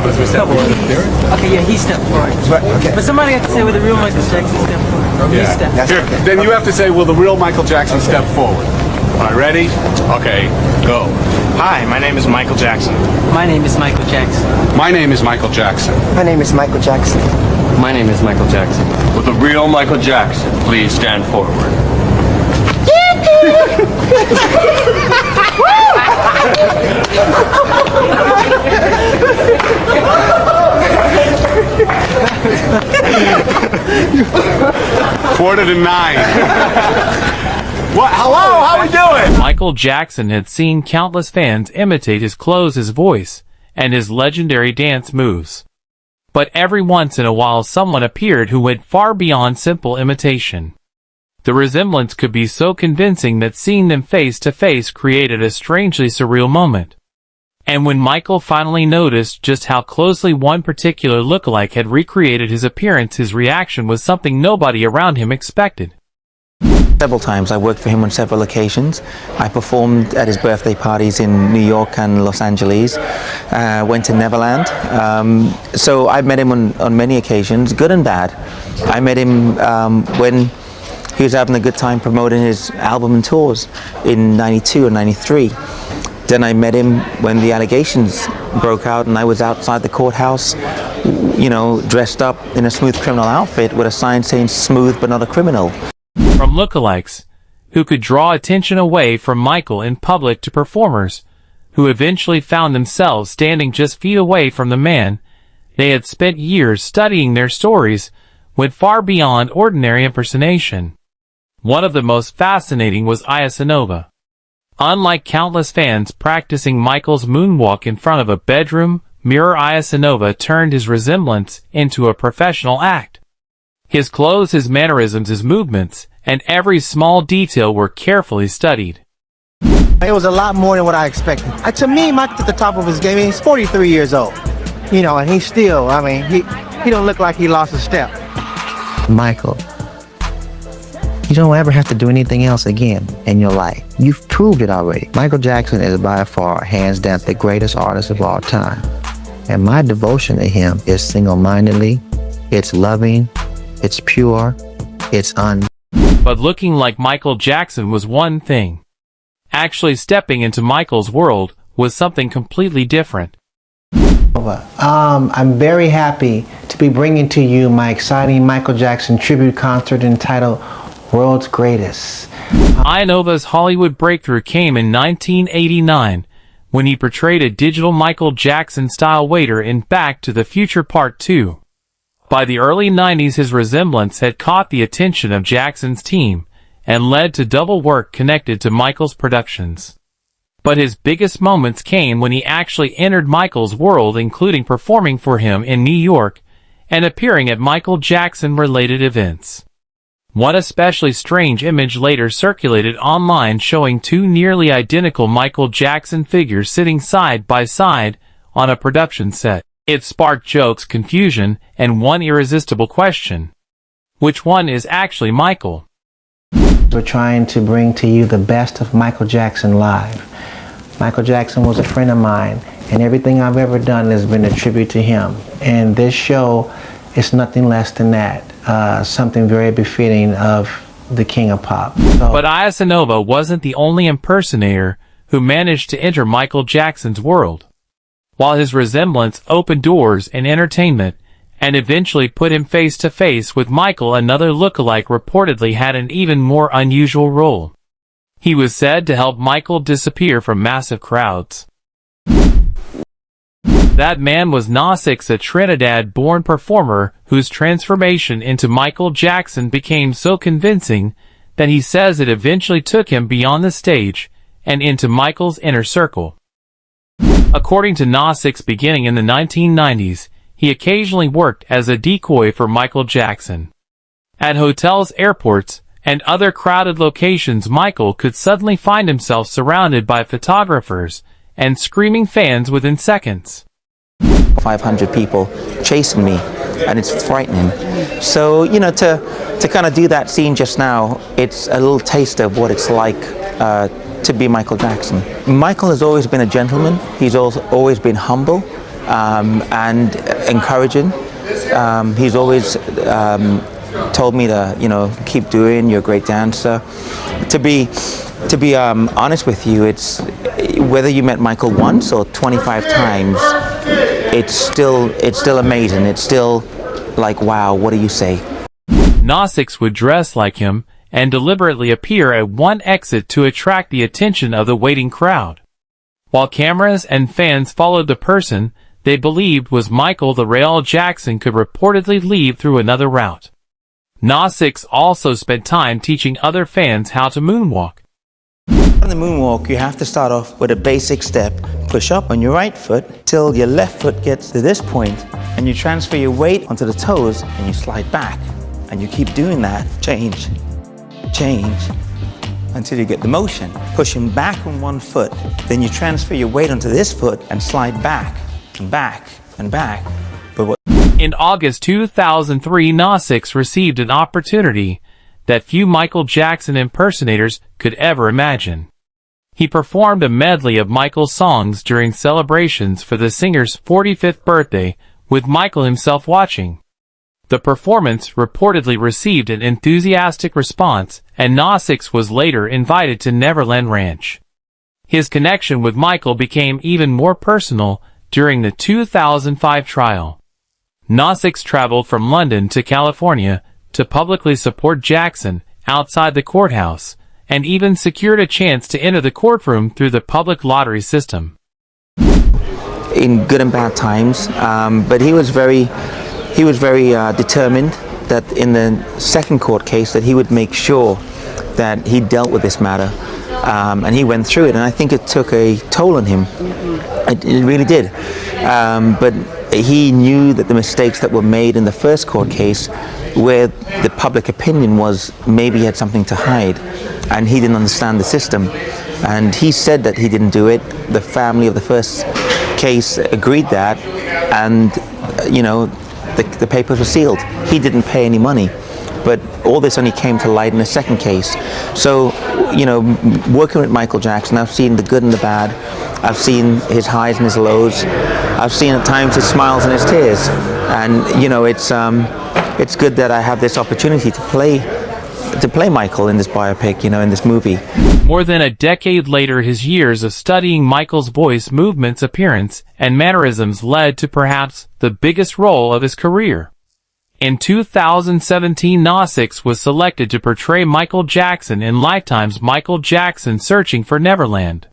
was we step forward. Okay, yeah, he stepped forward. Okay. But somebody had to say, will the real Michael Jackson step forward? Yeah. He stepped That's Here, okay. then you have to say, will the real Michael Jackson step forward? All right, ready? Okay, go. Hi, my name is Michael Jackson. My name is Michael Jackson. My name is Michael Jackson. My name is Michael Jackson. My name is Michael Jackson. Will the real Michael Jackson please stand forward? Quarter to 9. What? Hello, how we doing? Michael Jackson had seen countless fans imitate his clothes, his voice, and his legendary dance moves. But every once in a while someone appeared who went far beyond simple imitation. The resemblance could be so convincing that seeing them face to face created a strangely surreal moment. And when Michael finally noticed just how closely one particular lookalike had recreated his appearance, his reaction was something nobody around him expected. Several times. I worked for him on several occasions. I performed at his birthday parties in New York and Los Angeles. Went to Neverland. So I've met him on many occasions, good and bad. I met him when he was having a good time promoting his album and tours in '92 and '93. Then I met him when the allegations broke out and I was outside the courthouse, you know, dressed up in a smooth criminal outfit with a sign saying "smooth but not a criminal." From lookalikes, who could draw attention away from Michael in public, to performers, who eventually found themselves standing just feet away from the man they had spent years studying, their stories went far beyond ordinary impersonation. One of the most fascinating was Iasanova. Unlike countless fans practicing Michael's moonwalk in front of a bedroom mirror, Iasanova turned his resemblance into a professional act. His clothes, his mannerisms, his movements, and every small detail were carefully studied. It was a lot more than what I expected. To me, Michael's at the top of his game. He's 43 years old, you know, and he's still, I mean, he don't look like he lost a step. Michael, you don't ever have to do anything else again in your life. You've proved it already. Michael Jackson is by far, hands down, the greatest artist of all time. And my devotion to him is single-mindedly, it's loving, it's pure, it's But looking like Michael Jackson was one thing. Actually stepping into Michael's world was something completely different. I'm very happy to be bringing to you my exciting Michael Jackson tribute concert entitled World's Greatest. Ianova's Hollywood breakthrough came in 1989 when he portrayed a digital Michael Jackson-style waiter in Back to the Future Part 2. By the early 90s, his resemblance had caught the attention of Jackson's team and led to double work connected to Michael's productions. But his biggest moments came when he actually entered Michael's world, including performing for him in New York and appearing at Michael Jackson-related events. One especially strange image later circulated online showing two nearly identical Michael Jackson figures sitting side by side on a production set. It sparked jokes, confusion, and one irresistible question. Which one is actually Michael? We're trying to bring to you the best of Michael Jackson live. Michael Jackson was a friend of mine, and everything I've ever done has been a tribute to him. And this show is nothing less than that, something very befitting of the King of Pop. But Iasanova wasn't the only impersonator who managed to enter Michael Jackson's world. While his resemblance opened doors in entertainment and eventually put him face to face with Michael, another lookalike reportedly had an even more unusual role. He was said to help Michael disappear from massive crowds. That man was Nosix, a Trinidad-born performer whose transformation into Michael Jackson became so convincing that he says it eventually took him beyond the stage and into Michael's inner circle. According to Nosix, beginning in the 1990s, he occasionally worked as a decoy for Michael Jackson. At hotels, airports, and other crowded locations, Michael could suddenly find himself surrounded by photographers and screaming fans within seconds. 500 people chasing me, and it's frightening. So, you know, to kind of do that scene just now, it's a little taste of what it's like to be Michael Jackson. Michael has always been a gentleman. He's always been humble. and encouraging. He's always told me to, keep doing. You're a great dancer. To be honest with you, it's whether you met Michael once or 25 times, it's still amazing. It's still like, wow, what do you say? Nosix would dress like him and deliberately appear at one exit to attract the attention of the waiting crowd. While cameras and fans followed the person they believed was Michael, the real Jackson could reportedly leave through another route. Nosix also spent time teaching other fans how to moonwalk. On the moonwalk, you have to start off with a basic step. Push up on your right foot till your left foot gets to this point, and you transfer your weight onto the toes and you slide back. And you keep doing that, change, until you get the motion. Pushing back on one foot, then you transfer your weight onto this foot and slide back and back and back. In August 2003, Nosix received an opportunity that few Michael Jackson impersonators could ever imagine. He performed a medley of Michael's songs during celebrations for the singer's 45th birthday, with Michael himself watching. The performance reportedly received an enthusiastic response, and Nosix was later invited to Neverland Ranch. His connection with Michael became even more personal during the 2005 trial. Nosix traveled from London to California to publicly support Jackson outside the courthouse, and even secured a chance to enter the courtroom through the public lottery system. In good and bad times, but he was very determined that in the second court case that he would make sure that he dealt with this matter, and he went through it, and I think it took a toll on him. It really did, but he knew that the mistakes that were made in the first court case, where the public opinion was maybe he had something to hide, and he didn't understand the system, and he said that he didn't do it. The family of the first case agreed that, and the papers were sealed. He didn't pay any money, but all this only came to light in the second case. So, working with Michael Jackson, I've seen the good and the bad. I've seen his highs and his lows. I've seen at times his smiles and his tears. And it's good that I have this opportunity to play Michael in this biopic, in this movie. More than a decade later, his years of studying Michael's voice, movements, appearance, and mannerisms led to perhaps the biggest role of his career. In 2017, Nosix was selected to portray Michael Jackson in Lifetime's Michael Jackson Searching for Neverland.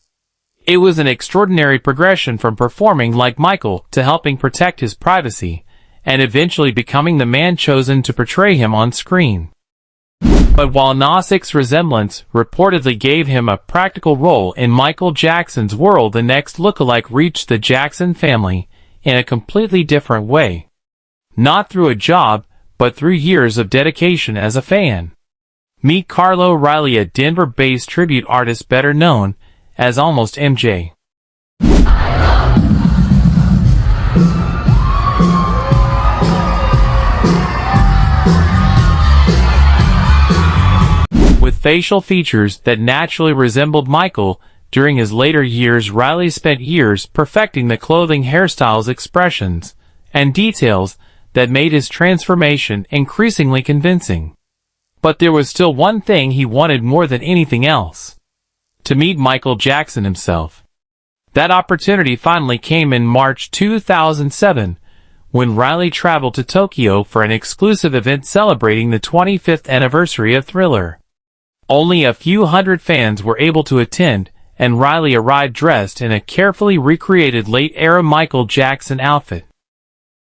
It was an extraordinary progression from performing like Michael to helping protect his privacy, and eventually becoming the man chosen to portray him on screen. But while Nosix's resemblance reportedly gave him a practical role in Michael Jackson's world, the next lookalike reached the Jackson family in a completely different way. Not through a job, but through years of dedication as a fan. Meet Carlo Riley, a Denver-based tribute artist better known as Almost MJ. With facial features that naturally resembled Michael, during his later years, Riley spent years perfecting the clothing, hairstyles, expressions, and details that made his transformation increasingly convincing. But there was still one thing he wanted more than anything else: to meet Michael Jackson himself. That opportunity finally came in March 2007, when Riley traveled to Tokyo for an exclusive event celebrating the 25th anniversary of Thriller. Only a few hundred fans were able to attend, and Riley arrived dressed in a carefully recreated late-era Michael Jackson outfit.